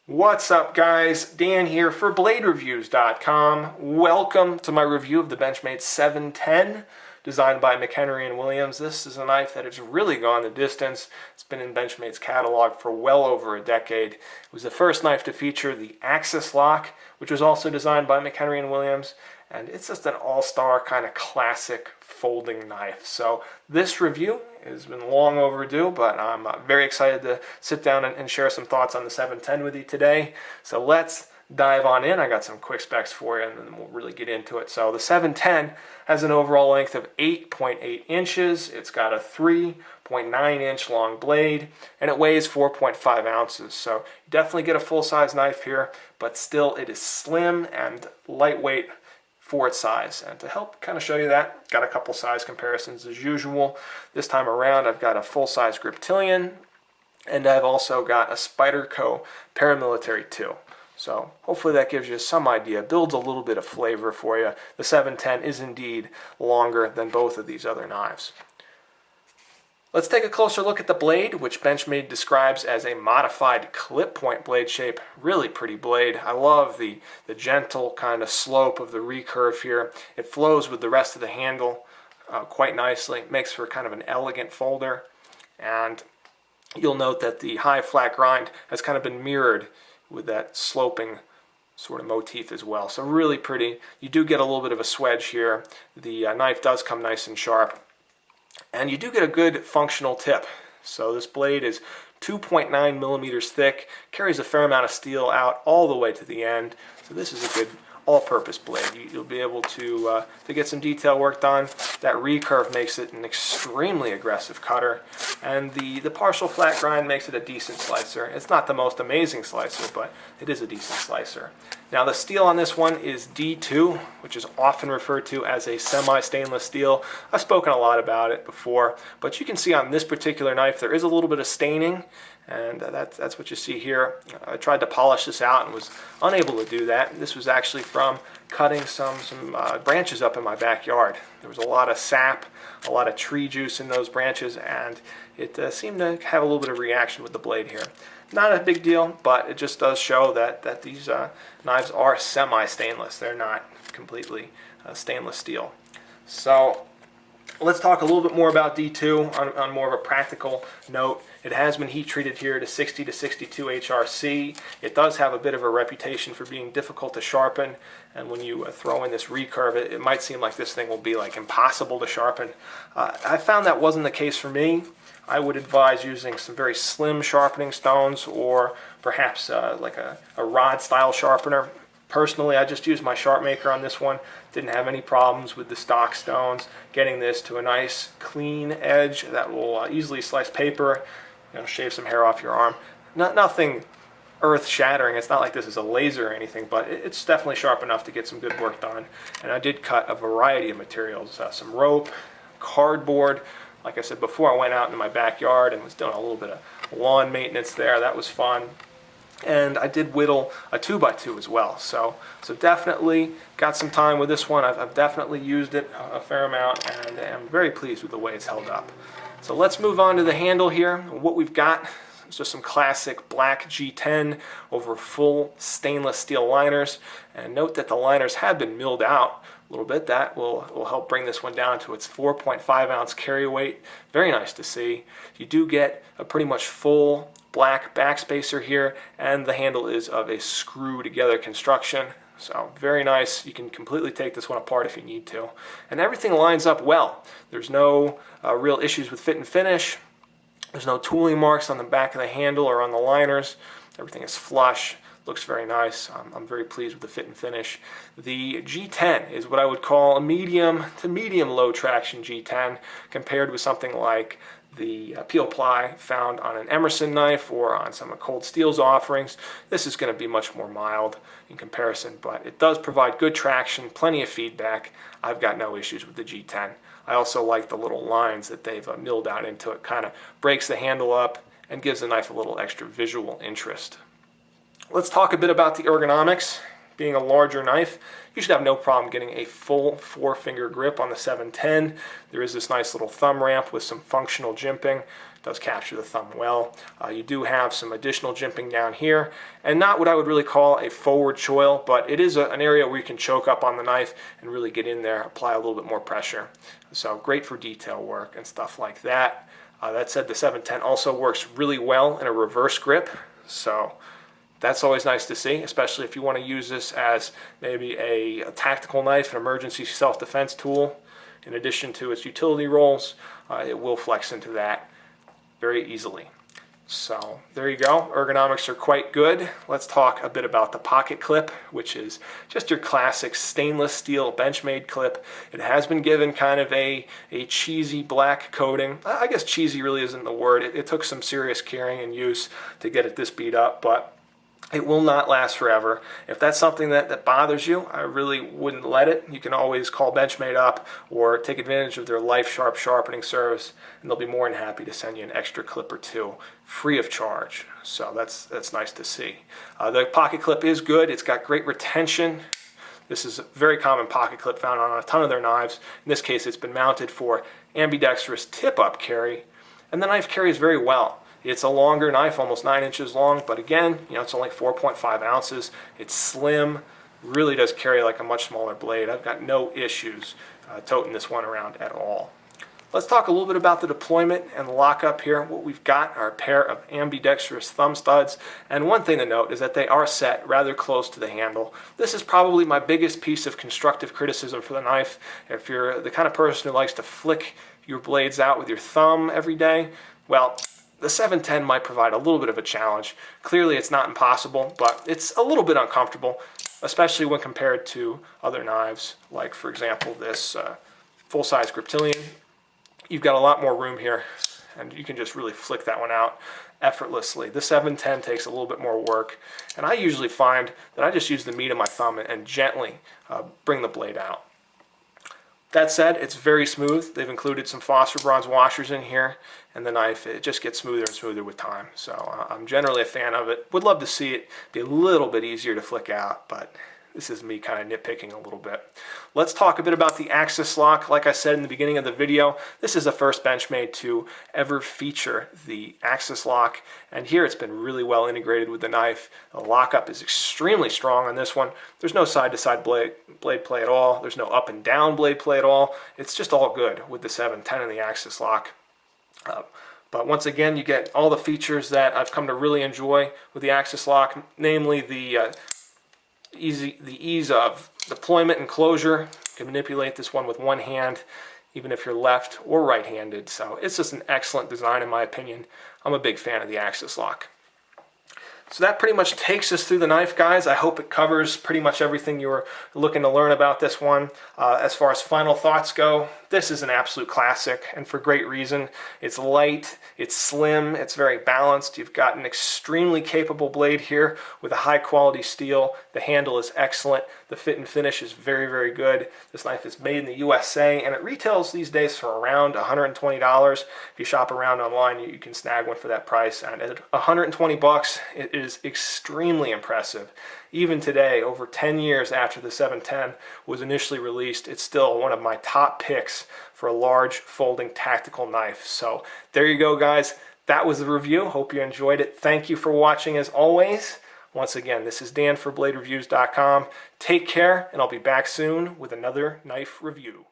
What's up, guys? Dan here for BladeReviews.com. Welcome to my review of the Benchmade 710, designed by McHenry & Williams. This is a knife that has really gone the distance. It's been in Benchmade's catalog for well over a decade. It was the first knife to feature the axis lock, which was also designed by McHenry & Williams, and it's just an all-star kind of classic folding knife. So this review has been long overdue, but I'm very excited to sit down and share some thoughts on the 710 with you today. So let's dive on in. I got some quick specs for you, and then we'll really get into it. So the 710 has an overall length of 8.8 inches. It's got a 3.9 inch long blade, and it weighs 4.5 ounces. So you definitely get a full-size knife here, but still it is slim and lightweight for its size. And to help kind of show you that, got a couple size comparisons as usual. This time around I've got a full-size Griptilian, and I've also got a Spyderco Paramilitary 2. So hopefully that gives you some idea, builds a little bit of flavor for you. The 710 is indeed longer than both of these other knives. Let's take a closer look at the blade, which Benchmade describes as a modified clip point blade shape. Really pretty blade. I love the gentle kind of slope of the recurve here. It flows with the rest of the handle quite nicely. It makes for kind of an elegant folder. And you'll note that the high flat grind has kind of been mirrored with that sloping sort of motif as well. So really pretty. You do get a little bit of a swedge here. The knife does come nice and sharp. And you do get a good functional tip. So this blade is 2.9 millimeters thick, carries a fair amount of steel out all the way to the end. So this is a good all-purpose blade. You'll be able to get some detail work done. That recurve makes it an extremely aggressive cutter, and the partial flat grind makes it a decent slicer. It's not the most amazing slicer, but it is a decent slicer. Now the steel on this one is D2, which is often referred to as a semi-stainless steel. I've spoken a lot about it before, but you can see on this particular knife there is a little bit of staining, and that's what you see here. I tried to polish this out and was unable to do that. This was actually from cutting some branches up in my backyard. There was a lot of sap, a lot of tree juice in those branches, and it seemed to have a little bit of reaction with the blade here. Not a big deal, but it just does show that these knives are semi-stainless. They're not completely stainless steel. So let's talk a little bit more about D2 on more of a practical note. It has been heat treated here to 60 to 62 HRC. It does have a bit of a reputation for being difficult to sharpen, and when you throw in this recurve, it might seem like this thing will be like impossible to sharpen. I found that wasn't the case for me. I would advise using some very slim sharpening stones, or perhaps like a rod style sharpener. Personally, I just used my sharp maker on this one. Didn't have any problems with the stock stones. Getting this to a nice clean edge that will easily slice paper, shave some hair off your arm. Nothing earth-shattering. It's not like this is a laser or anything, but it's definitely sharp enough to get some good work done. And I did cut a variety of materials, some rope, cardboard. Like I said before, I went out in my backyard and was doing a little bit of lawn maintenance there. That was fun. And I did whittle a 2x2 as well. So definitely got some time with this one. I've definitely used it a fair amount, and I'm very pleased with the way it's held up. So let's move on to the handle here. What we've got is just some classic black G10 over full stainless steel liners. And note that the liners have been milled out a little bit. That will help bring this one down to its 4.5 ounce carry weight. Very nice to see. You do get a pretty much full black backspacer here, and the handle is of a screw together construction. So very nice. You can completely take this one apart if you need to. And everything lines up well. There's no real issues with fit and finish. There's no tooling marks on the back of the handle or on the liners. Everything is flush. Looks very nice. I'm very pleased with the fit and finish. The G10 is what I would call a medium to medium low traction G10, compared with something like the peel ply found on an Emerson knife or on some of Cold Steel's offerings. This is going to be much more mild in comparison, but it does provide good traction, plenty of feedback. I've got no issues with the G10. I also like the little lines that they've milled out into it. Kind of breaks the handle up and gives the knife a little extra visual interest. Let's talk a bit about the ergonomics. Being a larger knife, you should have no problem getting a full 4-finger grip on the 710. There is this nice little thumb ramp with some functional jimping does capture the thumb well. You do have some additional jimping down here, and not what I would really call a forward choil, but it is an area where you can choke up on the knife and really get in there, apply a little bit more pressure. So great for detail work and stuff like that. That said, the 710 also works really well in a reverse grip, so that's always nice to see, especially if you want to use this as maybe a tactical knife, an emergency self-defense tool. In addition to its utility roles, it will flex into that very easily. So there you go. Ergonomics are quite good. Let's talk a bit about the pocket clip, which is just your classic stainless steel Benchmade clip. It has been given kind of a cheesy black coating. I guess cheesy really isn't the word. It took some serious caring and use to get it this beat up, but it will not last forever. If that's something that bothers you, I really wouldn't let it. You can always call Benchmade up or take advantage of their Life Sharp sharpening service, and they'll be more than happy to send you an extra clip or two free of charge. So that's nice to see. The pocket clip is good. It's got great retention. This is a very common pocket clip found on a ton of their knives. In this case, it's been mounted for ambidextrous tip-up carry, and the knife carries very well. It's a longer knife, almost 9 inches long, but again, it's only 4.5 ounces. It's slim, really does carry like a much smaller blade. I've got no issues toting this one around at all. Let's talk a little bit about the deployment and the lockup here. What we've got are a pair of ambidextrous thumb studs, and one thing to note is that they are set rather close to the handle. This is probably my biggest piece of constructive criticism for the knife. If you're the kind of person who likes to flick your blades out with your thumb every day, well, the 710 might provide a little bit of a challenge. Clearly it's not impossible, but it's a little bit uncomfortable, especially when compared to other knives, like for example this full-size Griptilian. You've got a lot more room here, and you can just really flick that one out effortlessly. The 710 takes a little bit more work, and I usually find that I just use the meat of my thumb and gently bring the blade out. That said, it's very smooth. They've included some phosphor bronze washers in here, and the knife, it just gets smoother and smoother with time. So I'm generally a fan of it. Would love to see it be a little bit easier to flick out, but this is me kind of nitpicking a little bit. Let's talk a bit about the axis lock. Like I said in the beginning of the video, this is the first Benchmade to ever feature the axis lock, and here it's been really well integrated with the knife. The lockup is extremely strong on this one. There's no side-to-side blade play at all. There's no up and down blade play at all. It's just all good with the 710 and the axis lock. But once again, you get all the features that I've come to really enjoy with the axis lock, namely the ease of deployment and closure. You can manipulate this one with one hand, even if you're left or right-handed. So it's just an excellent design in my opinion. I'm a big fan of the axis lock. So that pretty much takes us through the knife, guys. I hope it covers pretty much everything you were looking to learn about this one. As far as final thoughts go, this is an absolute classic, and for great reason. It's light, it's slim, it's very balanced. You've got an extremely capable blade here with a high quality steel. The handle is excellent. The fit and finish is very, very good. This knife is made in the USA, and it retails these days for around $120. If you shop around online, you can snag one for that price. And at 120 bucks, it is extremely impressive. Even today, over 10 years after the 710 was initially released, it's still one of my top picks for a large folding tactical knife. So there you go, guys. That was the review. Hope you enjoyed it. Thank you for watching as always. Once again, this is Dan for BladeReviews.com. Take care, and I'll be back soon with another knife review.